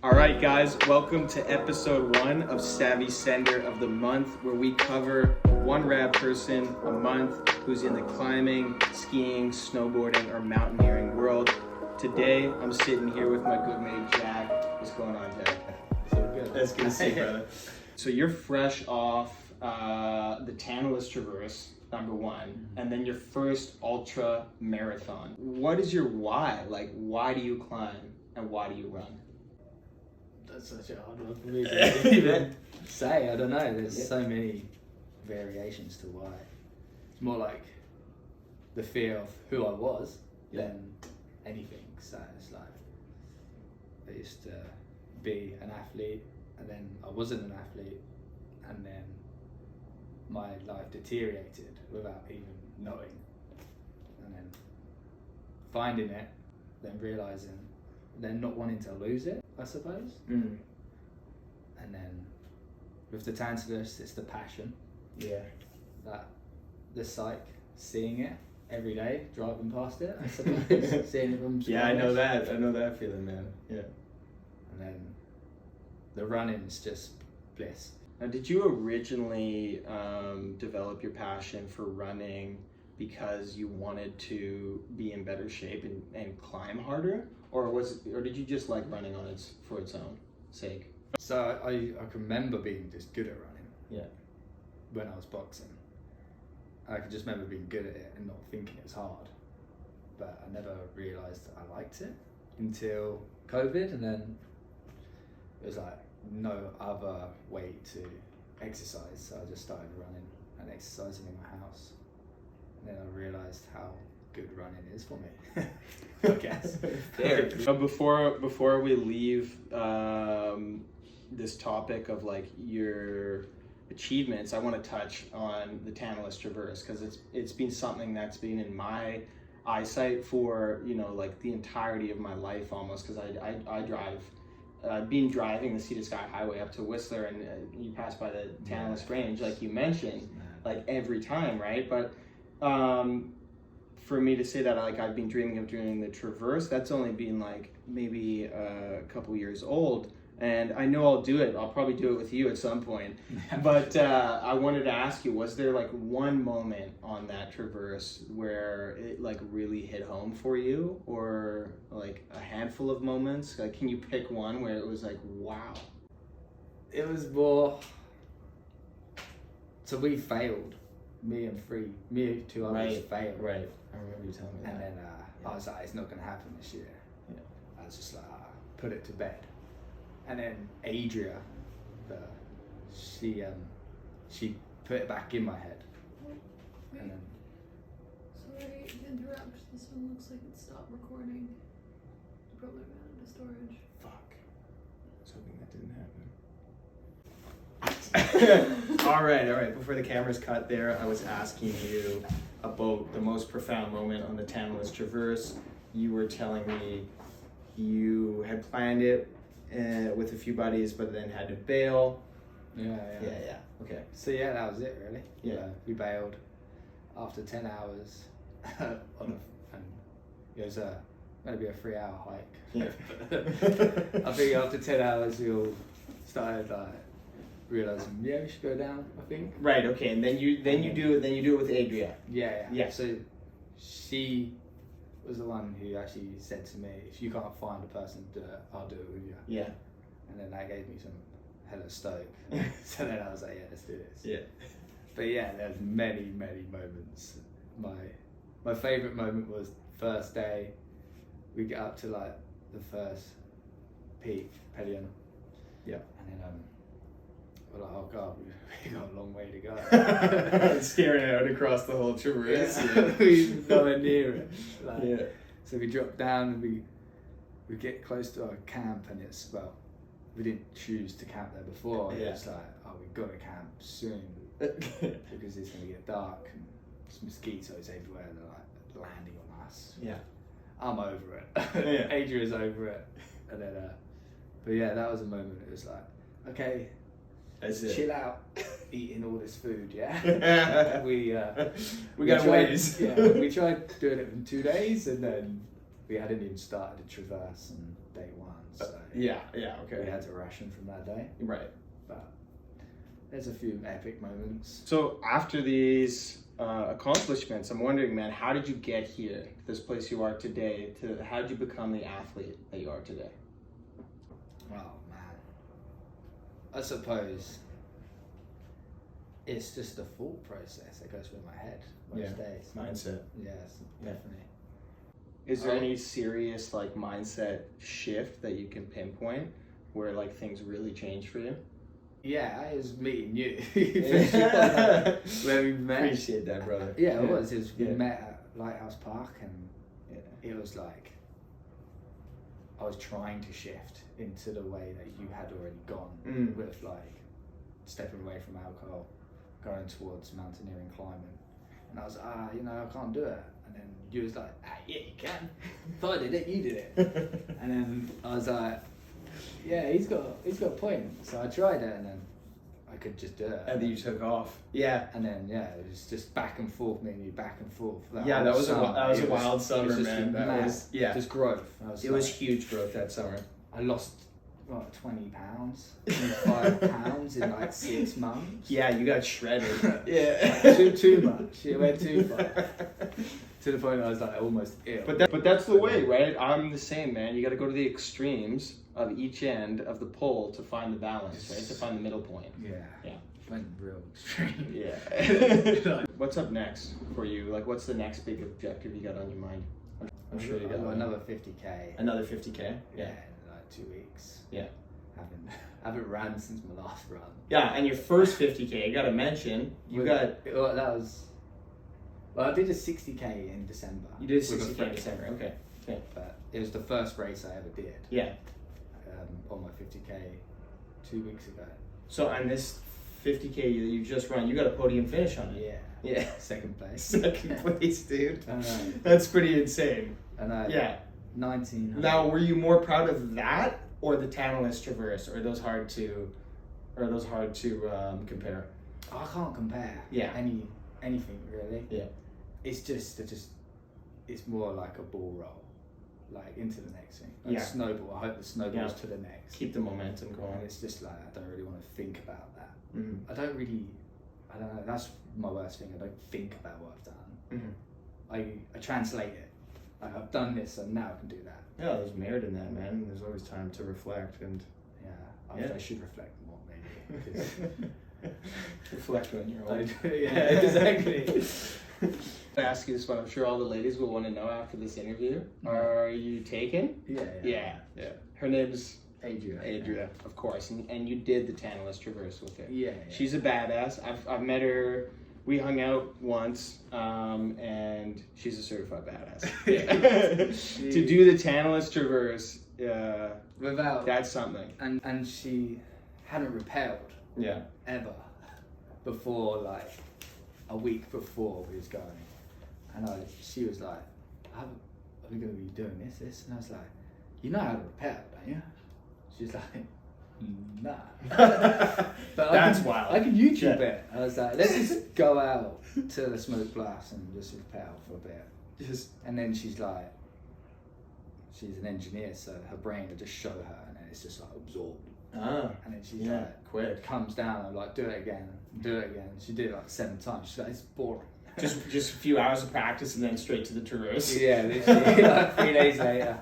All right, guys, welcome to episode 1 of Savvy Sender of the Month, where we cover one rad person a month who's in the climbing, skiing, snowboarding, or mountaineering world. Today, I'm sitting here with my good mate, Jack. What's going on, Jack? So good. That's good to see, brother. So you're fresh off the Tantalus Traverse, number 1, and then your first ultra marathon. What is your why? Like, why do you climb and why do you run? That's such a hard one for me to even say. I don't know. There's so many variations to why. It's more like the fear of who I was than anything. So it's like I used to be an athlete, and then I wasn't an athlete, and then my life deteriorated without even knowing, and then finding it, then realizing, then not wanting to lose it, I suppose. And then with the Tantalus, it's the passion. Yeah. That the psych, seeing it every day, driving past it, I suppose. Seeing it from Yeah, I know that. I know that feeling, man. Yeah. And then the running's just bliss. Now, did you originally develop your passion for running because you wanted to be in better shape and climb harder, or did you just like running for its own sake? So I can remember being just good at running. Yeah. When I was boxing, I can just remember being good at it and not thinking it was hard. But I never realised I liked it until COVID, and then it was like no other way to exercise, so I just started running and exercising in my house. And then I realised how good running is for me. I guess. Before we leave this topic of like your achievements, I want to touch on the Tantalus Traverse, because it's been something that's been in my eyesight for like the entirety of my life almost, because I drive. I've been driving the Sea to Sky Highway up to Whistler, and you pass by the Tantalus Range, like you mentioned, like every time, right? But for me to say that like I've been dreaming of doing the Traverse, that's only been like maybe a couple years old, and I know I'll do it. I'll probably do it with you at some point. But I wanted to ask you, was there like one moment on that Traverse where it like really hit home for you, or like a handful of moments? Like, can you pick one where it was like, wow? It was more. So we failed. Me and two others failed. Right. I remember you telling me that. And then I was like, it's not going to happen this year. Yeah. I was just like, put it to bed. And then Adria, she put it back in my head. Wait. And then, Sorry to interrupt. This one looks like it stopped recording. I probably ran into storage. Fuck. I was hoping that didn't happen. All right. Before the cameras cut there, I was asking you about the most profound moment on the Tantalus Traverse. You were telling me you had planned it with a few buddies, but then had to bail. Yeah. Okay. So yeah, that was it really. Yeah. We bailed after 10 hours and it was going to be a 3-hour hike. Yeah. I think after 10 hours we all started realizing, we should go down, I think. Right. Okay. And then you do it with Adria. Yeah. So she was the one who actually said to me, if you can't find a person to do it, I'll do it with you. Yeah. And then that gave me some hella stoke. So then I was like, yeah, let's do this. Yeah. But yeah, there's many moments. My favourite moment was first day. We get up to like the first peak, Pelion. Yeah. And then we're like, oh god, we got a long way to go. Staring out across the whole Traverse. Yeah. We're nowhere near it. Yeah. So we drop down and we get close to our camp, and it's we didn't choose to camp there before. Yeah. It's like, oh, we've got to camp soon because it's going to get dark and there's mosquitoes everywhere. They're like landing on us. Yeah. I'm over it. Yeah. Adria's over it. And then, but yeah, that was a moment. It was like, okay, chill out, eating all this food. Yeah. we got ways. Yeah, we tried doing it in 2 days, and then we hadn't even started the traverse on day one, so Yeah, we okay. had to ration from that day. Right. But there's a few epic moments. So after these accomplishments, I'm wondering, man, how did you get here, this place you are today? How did you become the athlete that you are today? Oh man, I suppose it's just the thought process that goes through my head most days. Mindset. Yes, definitely. Is there any serious like mindset shift that you can pinpoint where like things really changed for you? Yeah, it was meeting you. Where we met. Appreciate that, brother. Yeah, it was. We met at Lighthouse Park, and it was like I was trying to shift into the way that you had already gone with like stepping away from alcohol, going towards mountaineering, climbing, and I was I can't do it. And then you was like, yeah, you can. If I did it, you did it. And then I was like, yeah, he's got a point. So I tried it, and then I could just do it. And then you took off. Yeah. And then it was just back and forth, me and you back and forth. That was a wild summer, man. That was just growth. It was huge growth that summer. I lost 20 pounds, 25 pounds in like 6 months. Yeah, you got shredded. Yeah. too much. It went too far. To the point I was like almost ill. But that's the way, right? I'm the same, man. You got to go to the extremes of each end of the pole to find the balance, right? To find the middle point. Yeah. Went real extreme. Yeah. What's up next for you? Like, what's the next big objective you got on your mind? I'm sure you got another 50k. Another 50k? Yeah, in like 2 weeks. Yeah. Haven't ran since my last run. Yeah, and your first 50k, you got to mention, Well, I did a 60k in December. You did a 60k in December, okay. But it was the first race I ever did. Yeah. On my 50k 2 weeks ago. So on this 50k that you just run, you got a podium finish on it. Yeah. Second place. Second place, dude. I know. That's pretty insane. I know. Yeah. 19. Now, were you more proud of that or the Tantalus Traverse, or are those hard to compare? I can't compare. Yeah. Anything really. Yeah. It's just it's more like a ball roll, like into the next thing. Like snowball. I hope the snowballs to the next. Keep the momentum going. And it's just like I don't really want to think about that. Mm-hmm. I don't know. That's my worst thing. I don't think about what I've done. Mm-hmm. I translate it. Like I've done this, and now I can do that. Yeah, there's merit in that, man. There's always time to reflect and. I should reflect more, maybe. Reflect on your own. Yeah, exactly. I ask you this one. I'm sure all the ladies will want to know after this interview. Are you taken? Yeah. Her name's Adria, of course, and you did the Tantalus Traverse with her. Yeah. She's a badass. I've met her. We hung out once, and she's a certified badass. To do the Tantalus Traverse, that's something. And she hadn't rappelled. Yeah. Ever before, like a week before we was going, and she was like, "Are we going to be doing this?" And I was like, "You know how to rappel, don't you?" She's like, "Nah." But That's wild. I can YouTube it. I was like, "Let's just go out to the smoke blast and just rappel for a bit." And then she's like, she's an engineer, so her brain will just show her, and then it's just like absorbed. And then she's like, quick. Comes down and like, do it again. She did it like 7 times. She's like, it's boring. just a few hours of practice and then straight to the Traverse. Yeah, literally, like 3 days later.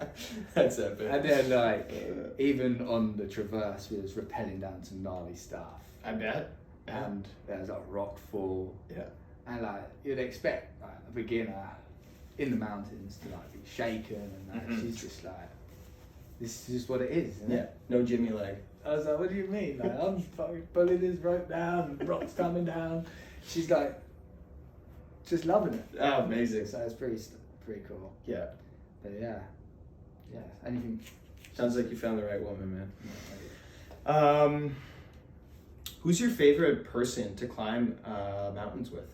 That's epic. And then like, even on the Traverse, we was rappelling down some gnarly stuff. I bet. And there was like rockfall. Yeah. And like, you'd expect like a beginner in the mountains to like be shaken, and she's just like, this is just what it is, isn't it? No Jimmy leg. I was like, what do you mean? Like, I'm fucking pulling this rope down, the rock's coming down. She's like, just loving it. Oh, amazing. So it's pretty cool. Yeah. But yeah, anything. Sounds like you found the right woman, man. Who's your favorite person to climb mountains with?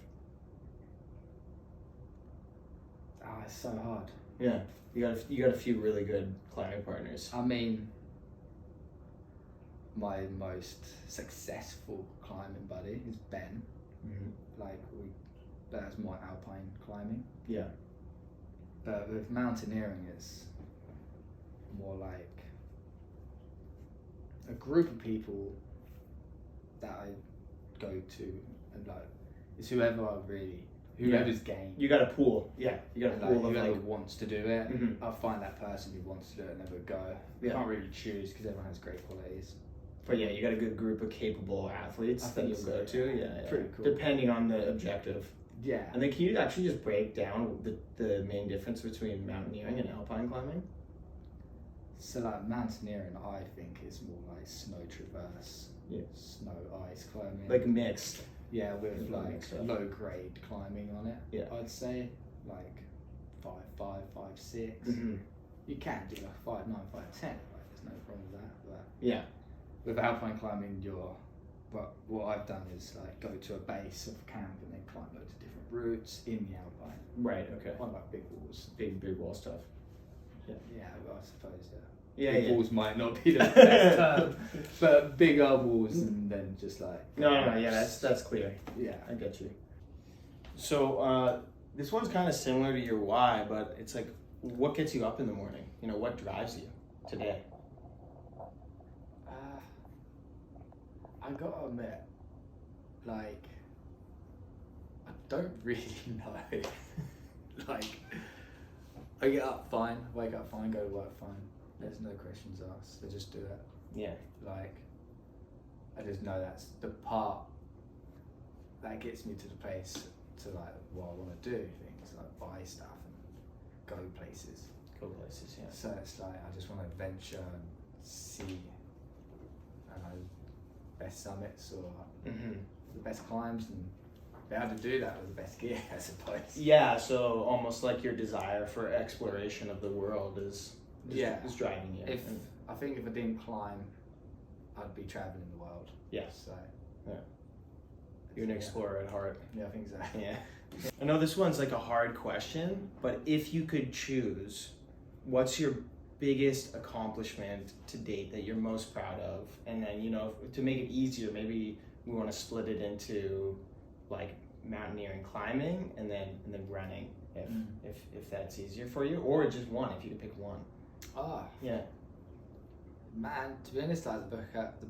Oh, it's so hard. Yeah, you got a few really good climbing partners. I mean, my most successful climbing buddy is Ben. Mm-hmm. Like that's my alpine climbing. Yeah. But with mountaineering, it's more like a group of people that I go to, and like it's whoever's game. You got a pool. Yeah, you got a And pool like, of whoever like. wants to do it, Mhm. I'll find that person who wants to do it and then we'll go. You Yeah. can't really choose because everyone has great qualities. But yeah, you got a good group of capable athletes I that think you'll so, go to. Yeah, yeah. Pretty cool. Depending on the objective. Yeah. And then can you actually just break down the main difference between mountaineering and alpine climbing? So like mountaineering, I think is more like snow traverse, Yeah. snow ice climbing. Like mixed. yeah, with like like mixed up. low grade climbing on it. Yeah. I'd say like 5.5, 5.6. Mm-hmm. You can do like 5.9, 5.10. Like there's no problem with that. But Yeah. with alpine climbing, what I've done is like go to a base of camp and then climb loads of different routes in the alpine. Right. Okay. Quite like big walls. Big wall stuff. Yeah, well, I suppose. Yeah. Big Yeah. walls might not be the best term, but bigger walls and then just like No. Yeah. That's clear. yeah. I get you. So this one's kind of similar to your why, but it's like, what gets you up in the morning? You know, what drives you today? I gotta admit, like, I don't really know. Like, I get up fine, wake up fine, go to work fine. There's no questions asked. I just do it. Yeah. Like, I just know that's the part that gets me to the place to like what I want to do. Things like buy stuff and go places. Go places. Yeah. So it's like I just want to venture and see, I don't know, best summits or Mm-hmm. the best climbs and be able to do that with the best gear, I suppose. Yeah. So almost like your desire for exploration of the world is driving you. I think if I didn't climb, I'd be traveling the world. Yeah. So You're an explorer at heart. yeah, I think so. Yeah. I know this one's like a hard question, but if you could choose, what's your biggest accomplishment to date that you're most proud of? And then, you know, to make it easier, maybe we want to split it into like mountaineering, climbing, and then running, if that's easier for you, or just one, if you could pick one. Yeah. Man, to be honest, like the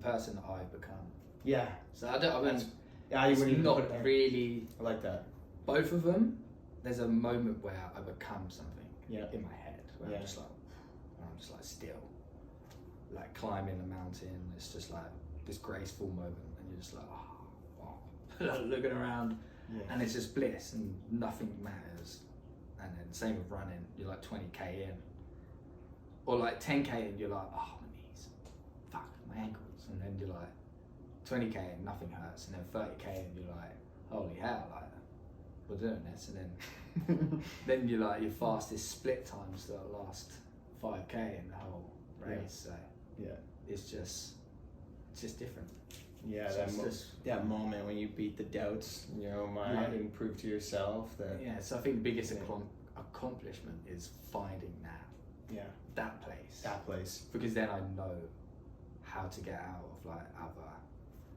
person that I've become. Yeah. So I mean, Yeah, it's wouldn't even not put it there. really. I like that. Both of them, there's a moment where I become something Yeah. in my head where Yeah. I'm just like still, like climbing a mountain. It's just like this graceful moment, and you're just like, oh, wow. Looking around, Yeah. and it's just bliss, and nothing matters. And then same with running, you're like 20k in, or like 10k in, you're like, oh my knees, fuck my ankles, and then you're like 20k and nothing hurts, and then 30k and you're like, holy hell, like we're doing this, and then then you're like your fastest split times the last 5k in the whole race. So Yeah. it's just different. Yeah, So it's just- that moment when you beat the doubts in your own mind Yeah. and prove to yourself that Yeah, so I think the biggest Yeah. accomplishment is finding that place, that place. because then I know how to get out of like other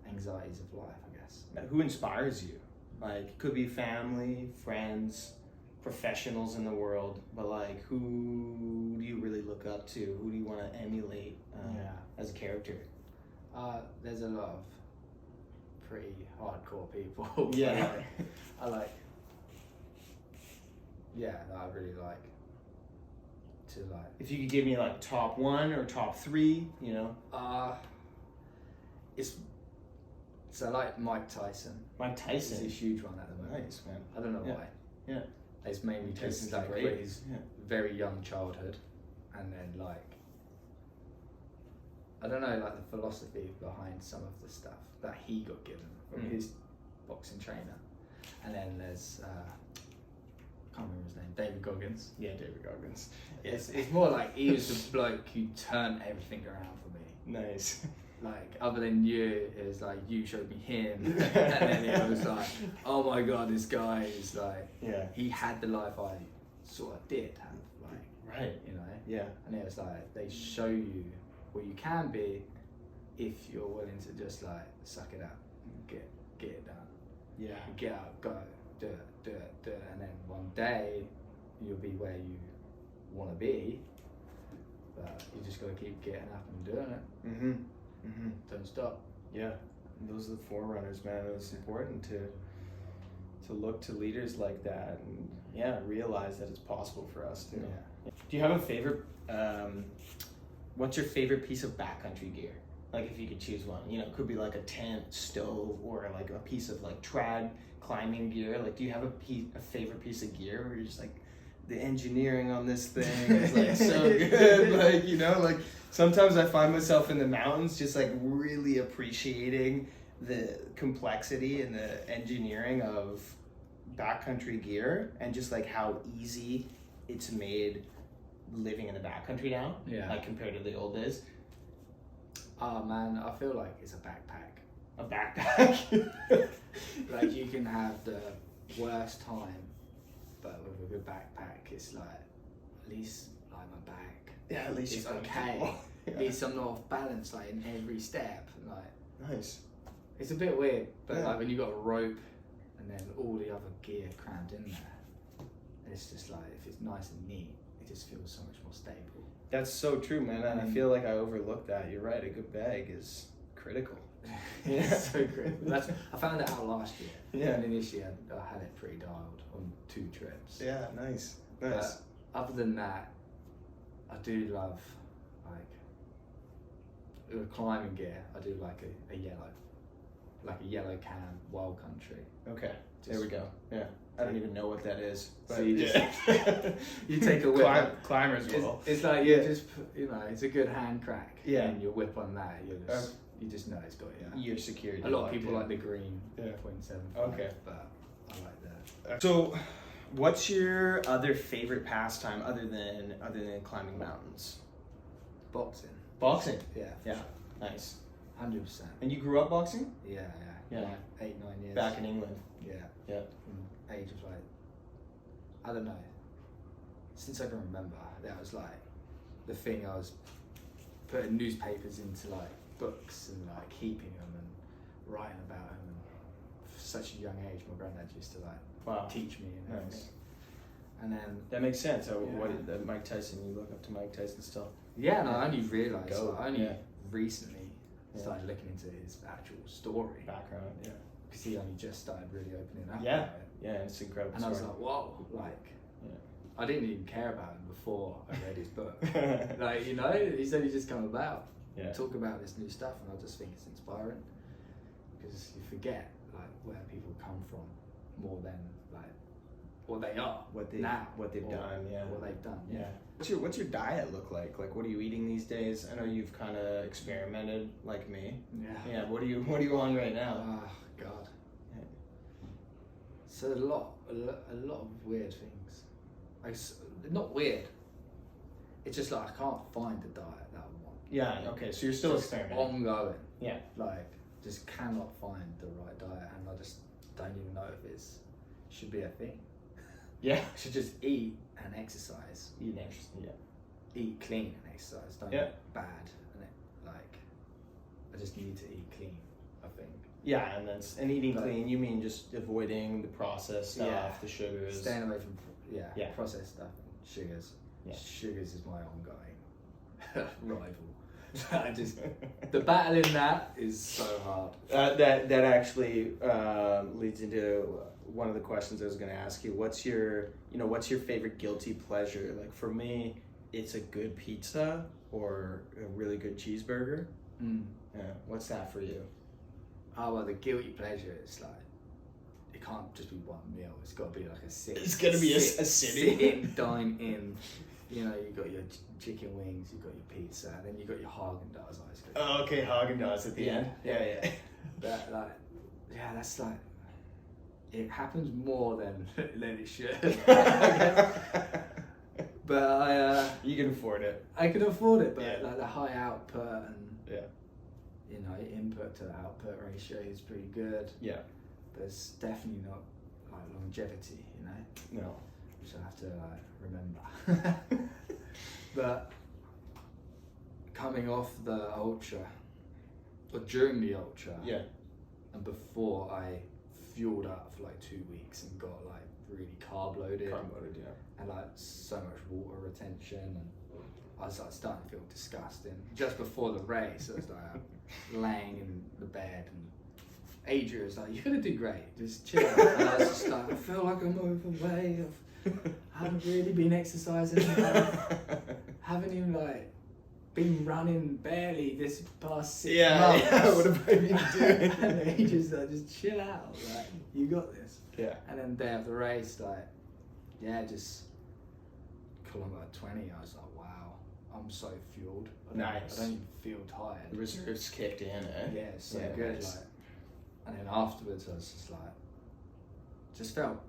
anxieties of life, I guess. Who inspires you? Like, it could be family, friends, professionals in the world, but like, who do you really look up to? Who do you want to emulate as a character? There's a lot of pretty hardcore people. Yeah. I like. Yeah, that I really like. To like. If you could give me like top one or top three, you know? So I like Mike Tyson. Mike He's a Tyson. huge one at the moment. Nice, man. I don't know Yeah. why. Yeah. It's mainly Tyson's just like great. his Yeah. very young childhood, and then like I don't know, like the philosophy behind some of the stuff that he got given from his boxing trainer. And then there's I can't remember his name, David Goggins. Yeah, David Goggins. It's more like he was the bloke who turned everything around for me. Nice. Like, other than you, it was like you showed me him, and then it was like, oh my god, this guy is like, Yeah. he had the life I sort of did have, like, Right. you know. Yeah. And it was like they show you what you can be if you're willing to just like suck it up and get it done. Yeah. Get up, go, do it, and then one day you'll be where you want to be, but you just got to keep getting up and doing it. Mm-hmm. Mm-hmm. Don't stop. Yeah, and those are the forerunners, man. It's important to look to leaders like that and realize that it's possible for us too. Yeah. Do you have a favorite? What's your favorite piece of backcountry gear? Like if you could choose one, it could be like a tent, stove, or like a piece of like trad climbing gear. Like, do you have a favorite piece of gear where you're just like, the engineering on this thing is like so good? Like sometimes I find myself in the mountains just like really appreciating the complexity and the engineering of backcountry gear and just like how easy it's made living in the backcountry now, like compared to the old days. Oh man, I feel like it's a backpack. A backpack. Like you can have the worst time, but with a good backpack, it's like at least like my back. Yeah, at least it's you're okay. Yeah. At least I'm not off balance like in every step. Like Nice. it's a bit weird, but Yeah. like when you got a rope and then all the other gear crammed in there, it's just like if it's nice and neat, it just feels so much more stable. That's so true, man. And I feel like I overlooked that. You're right. A good bag is critical. It's so great. I found that out last year. Yeah. And then this year I had it pretty dialed on 2 trips. Yeah, nice. But other than that, I do love like with climbing gear. I do like a yellow can wild country. Okay, there we go. Yeah, I don't even know what that is. But So you you take a whip. Climbers will. It's like you just it's a good hand crack. Yeah. And you whip on that. You just know it's got You're secured. A lot of people like the green 0.7. Okay. But I like that. So, what's your other favorite pastime other than climbing mountains? Boxing. Boxing. Yeah. Yeah. Nice. 100%. And you grew up boxing? Yeah. Yeah. Like 8-9 years. Back in England. Yeah. Yeah. From age of like, I don't know. Since I can remember, that was like the thing. I was putting newspapers into like books and like keeping them and writing about them. And for such a young age, my granddad used to like teach me and everything. Nice. And then That makes sense. So, Mike Tyson? You look up to Mike Tyson still? yeah, and I only realised, Go. I only Yeah. recently started looking into his actual story Background. Yeah. because he only just started really opening up. Yeah. about it. Yeah, it's incredible. And I was story. like, whoa, like, Yeah. I didn't even care about him before I read his book. Like, he's only just come about. Yeah. Talk about this new stuff, and I just think it's inspiring because you forget like where people come from more than like what they are, what they've now, done. Yeah. what they've done. Yeah. What's your diet look like? Like, what are you eating these days? I know you've kind of experimented like me. Yeah. Yeah. What are you on right now? Oh God. Yeah. So a lot of weird things. Like, not weird. It's just like I can't find the diet that I want. Yeah. Okay. So you're still Just experimenting. ongoing. Yeah. Like, just cannot find the right diet, and I just don't even know if it's should be a thing. Yeah. I should just eat and exercise. Eat interesting. Yeah. Eat clean and exercise. Don't Yeah. eat bad. And I just need to eat clean, I think. Yeah, and eating But- clean. You mean just avoiding the processed stuff, Yeah. the sugars. Staying away from Yeah. processed stuff and sugars. Yeah. Sugars is my ongoing rival. The battle in that is so hard. That actually leads into one of the questions I was going to ask you. What's your favorite guilty pleasure? Like for me, it's a good pizza or a really good cheeseburger. Yeah. What's that for you? Oh well, the guilty pleasure is like it can't just be one meal. It's got to be like a sit. It's gotta be a sitting. Sit in, dine in. You know, you got your chicken wings, you got your pizza, and then you got your Haagen-Dazs ice cream. Oh, okay, Haagen-Dazs at the Yeah. end. Yeah. That that's like it happens more than it should. But you can afford it. I can afford it, but Yeah. like the high output and input to output ratio is pretty good. Yeah. But it's definitely not like longevity, No. which I have to remember. But coming off the ultra, or during the ultra, Yeah. and before I fueled up for like 2 weeks and got like really carb loaded. Yeah. And like so much water retention, and I was like starting to feel disgusting. Just before the race, I was like laying in the bed, and Adrian was like, "You're gonna do great, just chill out." And I was just like, I feel like I'm overweight. I haven't really been exercising. Haven't even like been running barely this past 6 months. Yeah. What have I been doing? And Adrian's like, just chill out. Like, you got this. Yeah. And then day of the race, like, yeah, just kilometer 20, I was like, wow, I'm so fueled. Nice. I don't even feel tired. The reserves kicked in, eh? Yeah, it's so Yeah, good. nice. Like, and then afterwards, I was just like, just felt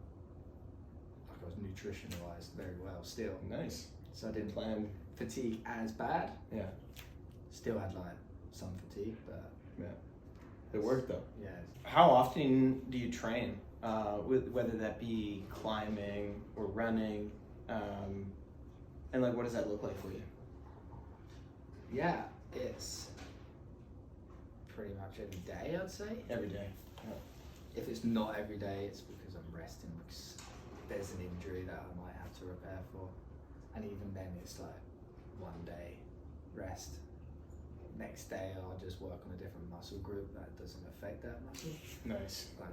like I was nutrition-wise very well still. Nice. So I didn't Plan. fatigue as bad. Yeah. Still had like some fatigue, but It worked though. yeah. How often do you train? Whether that be climbing or running, and like what does that look like for you? Yeah, it's pretty much every day, I'd say. Every day. If it's not every day, it's because I'm resting, because there's an injury that I might have to repair for. And even then, it's like 1 day rest. Next day, I'll just work on a different muscle group that doesn't affect that muscle. Nice. Like,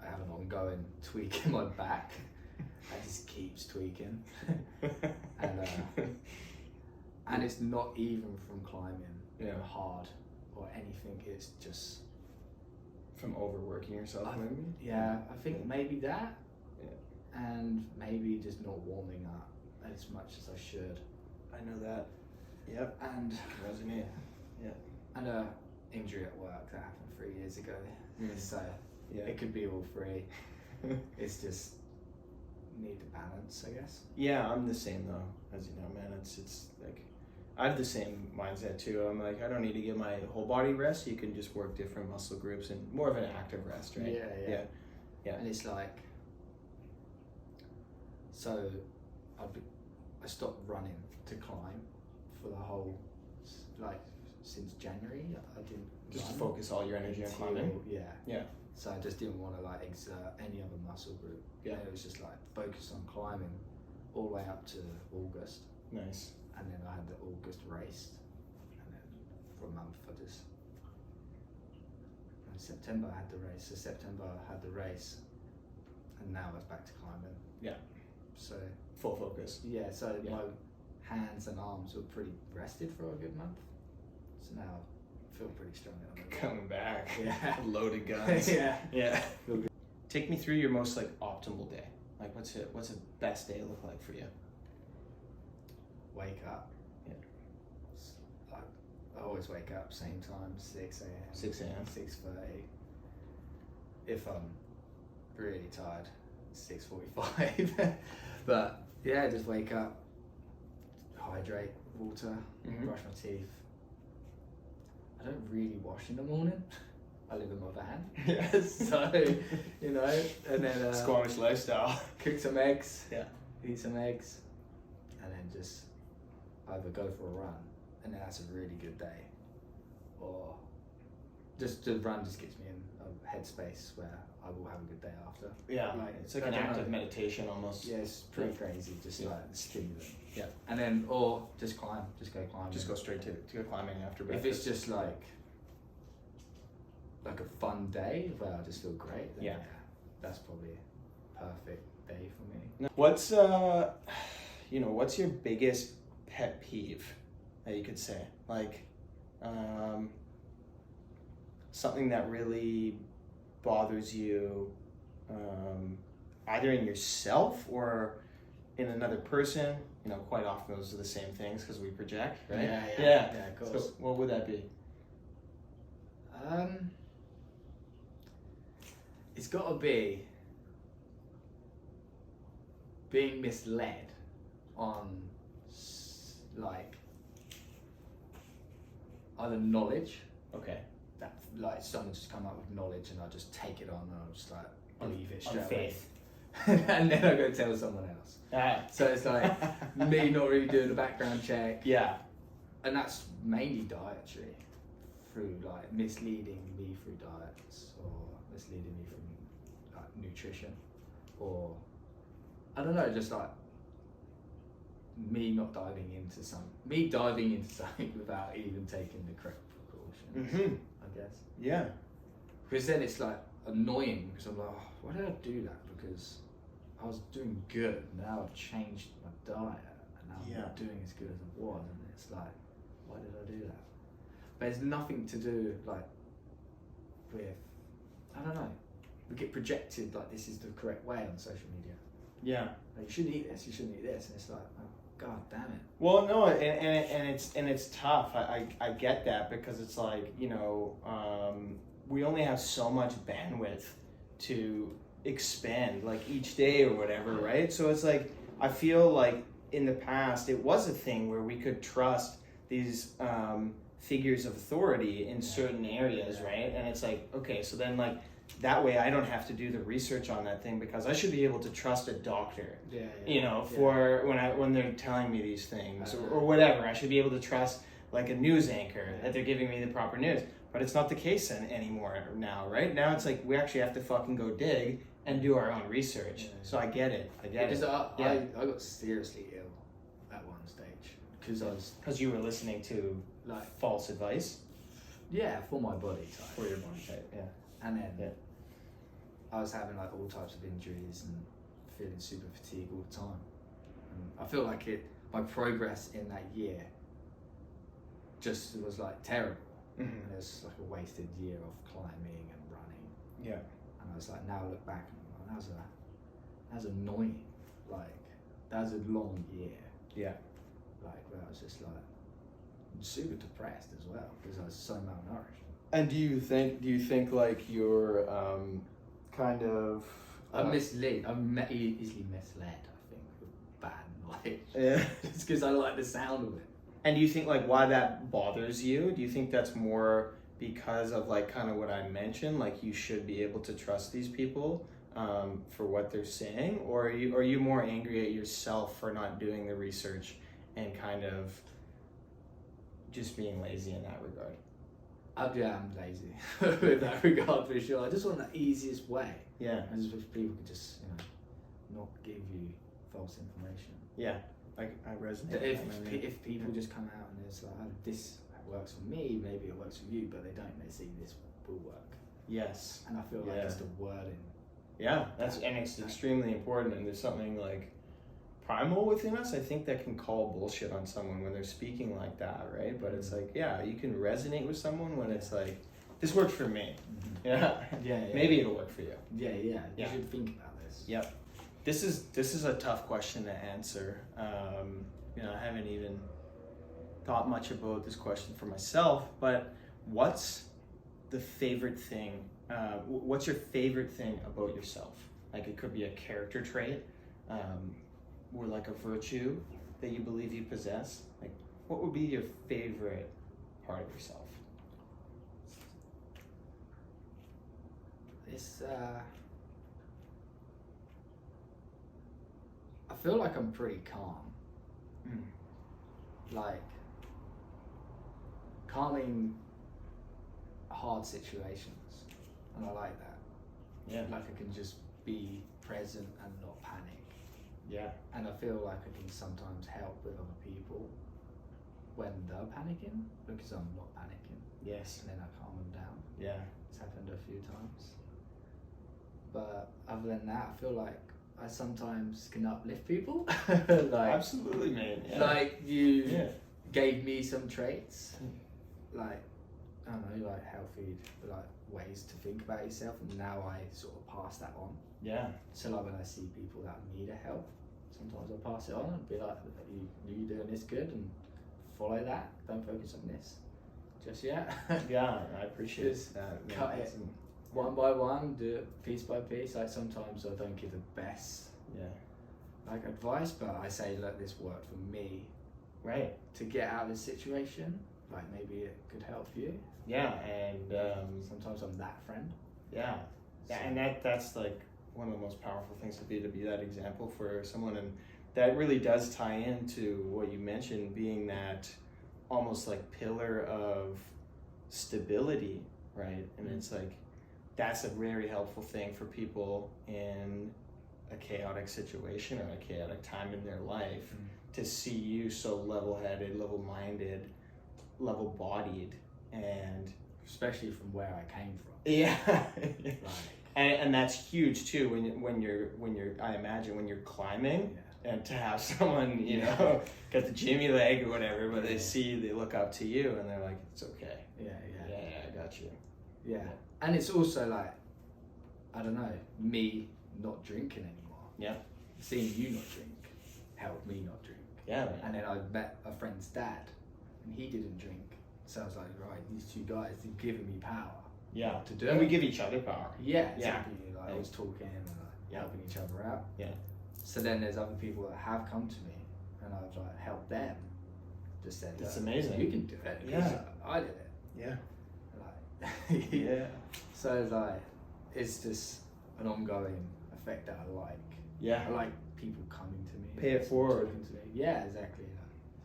I have an ongoing tweak in my back. I just keeps tweaking. And it's not even from climbing hard or anything. It's just From overworking yourself, maybe? yeah. I think maybe that, Yeah. and maybe just not warming up as much as I should. I know that. Yep. And Resonate. and a injury at work that happened 3 years ago. So Yeah. it could be all three. It's just need the balance, I guess. Yeah, I'm the same though, as you know, man. It's like I have the same mindset too. I'm like, I don't need to give my whole body rest. You can just work different muscle groups and more of an active rest, right? Yeah. Yeah. And it's like, so I stopped running to climb for the whole, like, since January. I didn't Just to run focus all your energy on until- climbing. Yeah. So I just didn't want to like exert any other muscle group. Yeah. And it was just like focus on climbing all the way up to August. Nice. And then I had the August race, and then for a month I just. In September I had the race. So September I had the race, and now I was back to climbing. Yeah. So Full focus. yeah, so Yeah. my hands and arms were pretty rested for a good month. So now I feel pretty strong. Coming back. Yeah. Loaded guns. Yeah. Yeah. Take me through your most like optimal day. Like what's a best day look like for you? Wake up. Yeah. I always wake up same time, 6 a.m. 6 a.m. 6:30. If I'm really tired, 6:45. But yeah, just wake up, hydrate, water, Mhm. brush my teeth. I don't really wash in the morning. I live in my van. Yeah. So, you know, and then Squamish lifestyle. cook some eggs. Yeah. Eat some eggs, and then just either go for a run, and then that's a really good day, or just the run just gets me in a headspace where I will have a good day after. Yeah. Like, It's like I an don't active know. meditation almost. Yeah, it's pretty crazy, just Yeah. like the stimulant. Yeah. And then, or just climb, just go climbing. Just go straight to go climbing after If breakfast. it's just like a fun day where I just feel great, then Yeah. that's probably a perfect day for me. What's what's your biggest pet peeve that you could say? Like something that really bothers you, either in yourself or in another person. You know, quite often those are the same things because we project, right? Yeah, of course. So what would that be? It's got to be being misled on like either knowledge, Okay. that like someone just come up with knowledge and I just take it on and I just like believe it On straight away. faith. And then I go tell someone else. Ah. So it's like me not really doing a background check, Yeah. and that's mainly dietary, through like misleading me through diets or misleading me from like nutrition, or I don't know, just like me diving into something without even taking the correct precautions. I guess. Yeah. Because then it's like annoying because I'm like, oh, why did I do that? Because I was doing good. Now I've changed my diet and now I'm not doing as good as I was, and it's like, why did I do that? But it's nothing to do like with, I don't know. We get projected like this is the correct way on social media. Yeah. Like, you shouldn't eat this. You shouldn't eat this, and it's like, oh, God damn it. Well, no, and it's tough. I get that because it's like, you know, we only have so much bandwidth to expand like each day or whatever, right? So it's like, I feel like in the past it was a thing where we could trust these figures of authority in certain areas, right? And it's like, okay, so then like that way I don't have to do the research on that thing because I should be able to trust a doctor, you know, for when they're telling me these things or whatever. I should be able to trust like a news anchor that they're giving me the proper news. But it's not the case anymore now, right? Now it's like we actually have to fucking go dig and do our own research. So I get it. I got seriously ill at one stage because you were listening to like false advice. Yeah, for my body type. For your body type, yeah. And then I was having like all types of injuries and feeling super fatigued all the time. And I feel like my progress in that year just was like terrible. And it was like a wasted year of climbing and running. Yeah. And I was like, now I look back and I'm like, that was annoying. Like, that was a long year. Yeah. Like, where I was just like super depressed as well because I was so malnourished. And do you think like you're kind of I'm easily misled, I think, with bad knowledge. Yeah. It's because I like the sound of it. And do you think like why that bothers you? Do you think that's more because of like kind of what I mentioned, like you should be able to trust these people for what they're saying, or are you more angry at yourself for not doing the research and kind of just being lazy in that regard? I'm lazy with that regard for sure. I just want the easiest way. Yeah. I just wish people could just, you know, not give you false information. Yeah. I resonate. If people just come out and it's like, oh, this works for me, maybe it works for you, but they don't. They see this will work. Yes. And I feel like it's the wording. Yeah, it's extremely important, and there's something like primal within us, I think, that can call bullshit on someone when they're speaking like that, right? But it's like, yeah, you can resonate with someone when it's like, this worked for me. Yeah. Maybe it'll work for you. Yeah. You should think about this. Yep. This is a tough question to answer. You know, I haven't even thought much about this question for myself, but what's the favorite thing? What's your favorite thing about yourself? Like, it could be a character trait, or like a virtue that you believe you possess. Like, what would be your favorite part of yourself? It's I feel like I'm pretty calm. Like, calming hard situations, and I like that. Yeah. Like, I can just be present and not panic. Yeah. And I feel like I can sometimes help with other people when they're panicking because I'm not panicking. Yes. And then I calm them down. Yeah. It's happened a few times. But other than that, I feel like I sometimes can uplift people. Like, absolutely, man. Yeah. Like, you gave me some traits, like, I don't know, like healthy, like ways to think about yourself, and now I sort of pass that on. Yeah. So like when I see people that need a help, sometimes I pass it on and be like, you're doing this good, and follow that. Don't focus on this just yet. Yeah, I appreciate Just that. cut it one by one, do it piece by piece. Like, sometimes I don't give the best like advice, but I say, look, this worked for me. Right. To get out of this situation, like maybe it could help you. Yeah, and sometimes I'm that friend. Yeah, and that's like one of the most powerful things to be that example for someone, and that really does tie into what you mentioned, being that almost like pillar of stability, right? And it's like that's a very helpful thing for people in a chaotic situation or a chaotic time in their life, to see you so level-headed, level-minded, level-bodied, and especially from where I came from. yeah, Like, and that's huge too when you're I imagine when you're climbing. And to have someone, you know, got the Jimmy leg or whatever, but they see you, they look up to you, and they're like, it's okay. Yeah, I got you. Yeah. And it's also like, I don't know, me not drinking anymore. Yeah. Seeing you not drink helped me not drink. Yeah, man. And then I met a friend's dad, and he didn't drink. So I was like, right, these two guys, they're giving me power. Yeah. To do and it. we give each other power. Yeah, exactly. Like, I was talking and Yeah. helping each other out. Yeah. So then there's other people that have come to me, and I've like helped them. Just said, That's amazing. You can do it. Yeah. I did it. Yeah. Like, Yeah. So it's like, it's just an ongoing effect that I like. Yeah. I like people coming to me. Pay it forward. Talking to me. Yeah, exactly.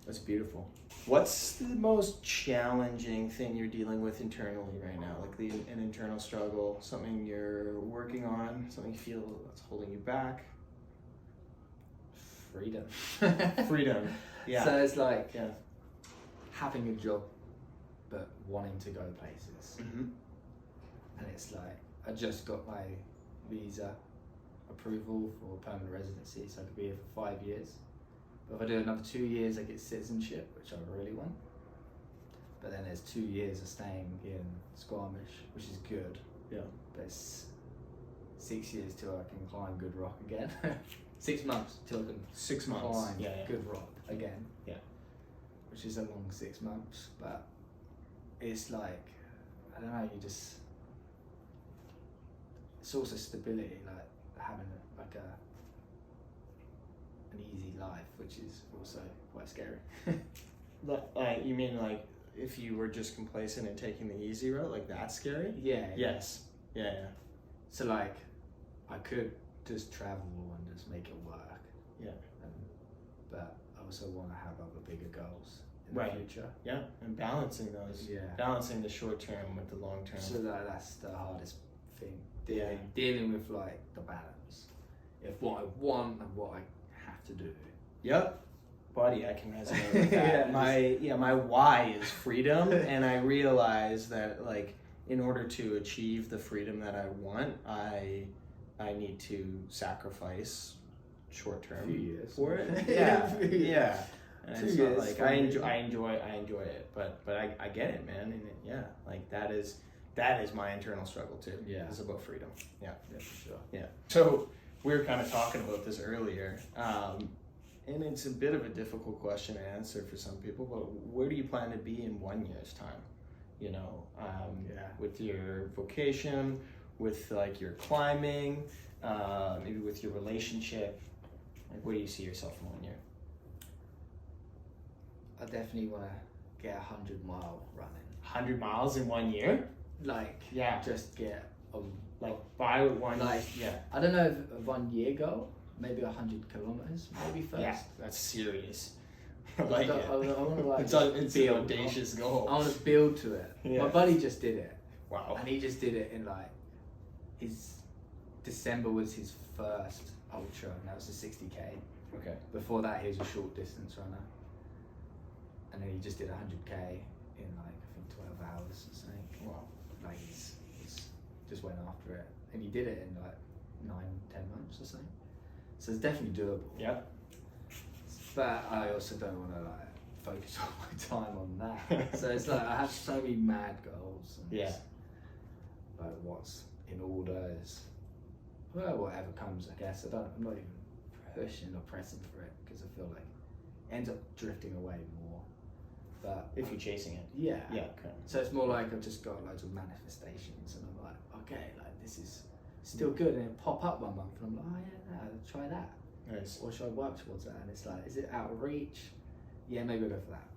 That's beautiful. What's the most challenging thing you're dealing with internally right now? Like an internal struggle, something you're working on, something you feel that's holding you back? Freedom. Freedom. Yeah. So it's like Yeah. having a job, but wanting to go places. Mm-hmm. And it's like, I just got my visa approval for permanent residency, so I could be here for 5 years. But if I do another 2 years, I get citizenship, which I really want. But then there's 2 years of staying in Squamish, which is good. Yeah. But it's 6 years till I can climb good rock again. 6 months till I can 6 months. climb Yeah. good rock again. Yeah. Which is a long 6 months, but it's like, I don't know, it's also stability, like having an easy life, which is also quite scary. You mean like if you were just complacent and taking the easy route, like that's scary? Yeah. Yes. Yeah. So like, I could just travel and just make it work. Yeah. But I also want to have other bigger goals in Right. the future. Yeah. And balancing those. Yeah. Balancing the short term with the long term. So that's the hardest thing. Yeah. Dealing with like the balance. If what I want and what I have to do. Yep. Buddy, I can resonate with that. My why is freedom, and I realize that like in order to achieve the freedom that I want, I need to sacrifice short term Few years. for it. Yeah. Yeah. And 2 it's years not like for I me. enjoy it, but I get it, man. And like that is my internal struggle too. Yeah. It's about freedom. Yeah. Yeah, for sure. Yeah. So we were kind of talking about this earlier, and it's a bit of a difficult question to answer for some people. But where do you plan to be in 1 year's time? You know, with your vocation, with like your climbing, maybe with your relationship. Like, where do you see yourself in 1 year? I definitely want to get 100-mile running. 100 miles in 1 year? Like, Yeah. just get Like by one. Like, yeah. I don't know if a 1 year goal, maybe 100 kilometers, maybe first. Yeah, that's serious. I like it. I want to like It's an build. audacious goal. I want to build to it. Yeah. My buddy just did it, Wow. and he just did it in like December was his first ultra, and that was a 60k. Okay. Before that, he was a short distance runner, and then he just did 100k in like I think 12 hours or something. Wow. Like he's just went after it, and he did it in like 9-10 months or something. So it's definitely doable. Yeah. But I also don't want to like focus all my time on that. So it's like I have so many mad goals. And Yeah. like what's in order is whatever comes. I guess I'm not even pushing or pressing for it because I feel like it ends up drifting away more. But If you're chasing it. yeah. Yeah. Okay. So it's more like I've just got loads of manifestations, and I'm like, okay, like this is still good, and it pop up 1 month, and I'm like, oh yeah, I'll try that. Nice. Or should I work towards that? And it's like, is it out of reach? Yeah, maybe I'll go for that.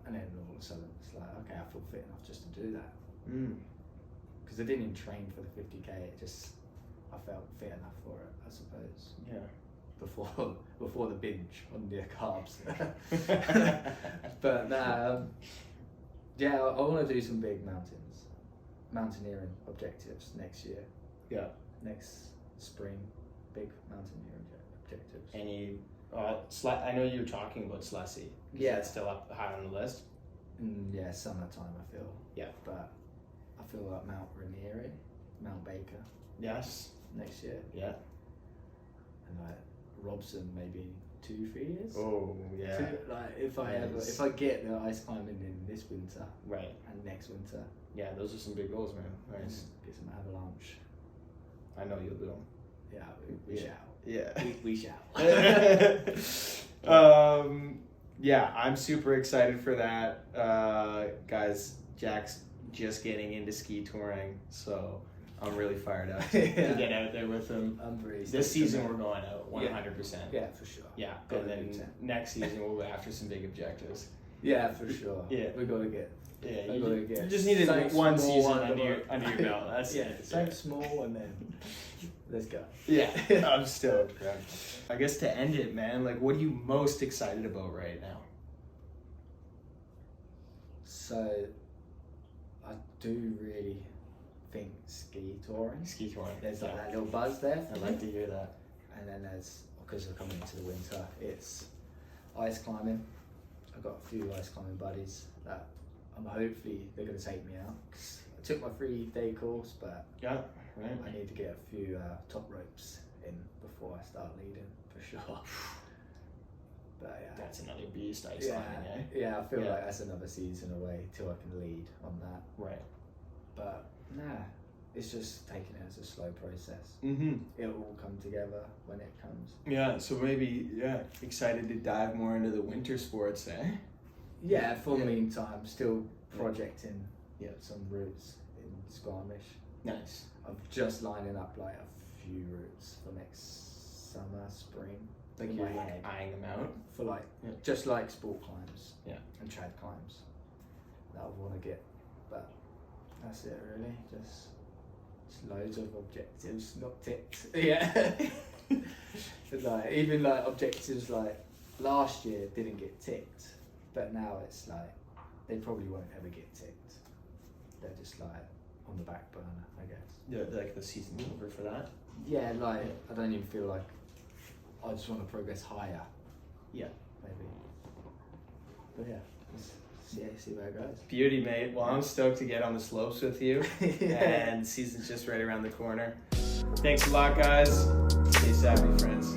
And then all of a sudden, it's like, okay, I feel fit enough just to do that. Because I didn't even train for the 50k. It just, I felt fit enough for it, I suppose. Yeah. Before the binge on the carbs. But yeah, I want to do some big mountaineering objectives next year. Yeah. Next spring, big mountaineering objectives. Any? I know you were talking about Slessy. Is Yeah. that still up high on the list? Yeah, summertime I feel. Yeah. But I feel like mountaineering, Mount Baker Yes. next year, Yeah. and like Robson maybe 2-3 years. Oh yeah. Like if I Nice. if I get the ice climbing in this winter Right. and next winter, Yeah, those are some big goals, man. Nice. get some avalanche. I know you'll do them. Yeah, we Yeah. shall. Yeah. We shall. Yeah, I'm super excited for that. Guys, Jack's just getting into ski touring, so I'm really fired up to get out there with him. I'm very This stoked season on we're that. going out 100%. Yeah, for sure. Yeah, Gotta and do then 10. next season we'll go after some big objectives. Yeah, for sure. Yeah. we gotta get. Yeah, I gotta get you just needed something one small season under under your belt. That's yeah, it. something small and then let's go. Yeah, I'm stoked, man. I guess to end it, man, like, what are you most excited about right now? So, I do really think ski touring. Ski touring. There's like that little buzz there. I'd like to hear that. And then there's, because we're coming into the winter, it's ice climbing. I've got a few ice climbing buddies that hopefully they're going to take me out. 'Cause I took my 3-day course, but Yeah, right. I need to get a few top ropes in before I start leading for sure. But yeah. That's another beast, ice Yeah, climbing, eh? yeah, I feel Yeah. like that's another season away till I can lead on that. Right. But nah, it's just taking it as a slow process. Mm-hmm. It'll all come together when it comes. Yeah, so maybe, excited to dive more into the winter sports, eh? Yeah, for the Yeah. meantime, still Yeah. projecting Yeah. some routes in Squamish. Nice. I'm just lining up like a few routes for next summer, spring. Like in you're my like head. eyeing them out. For like, Yeah. just like sport climbs. Yeah. And trad climbs that I want to get. But that's it really. Just loads of objectives not ticked. Yeah. Like even like objectives like last year didn't get ticked, but now it's like they probably won't ever get ticked. They're just like on the back burner, I guess. Yeah, like the season's over for that. Yeah, like I don't even feel like I just want to progress higher. Yeah. Maybe. But yeah, let's see where it goes. Beauty, mate. Well, I'm stoked to get on the slopes with you. Yeah. And season's just right around the corner. Thanks a lot, guys. Stay savvy, friends.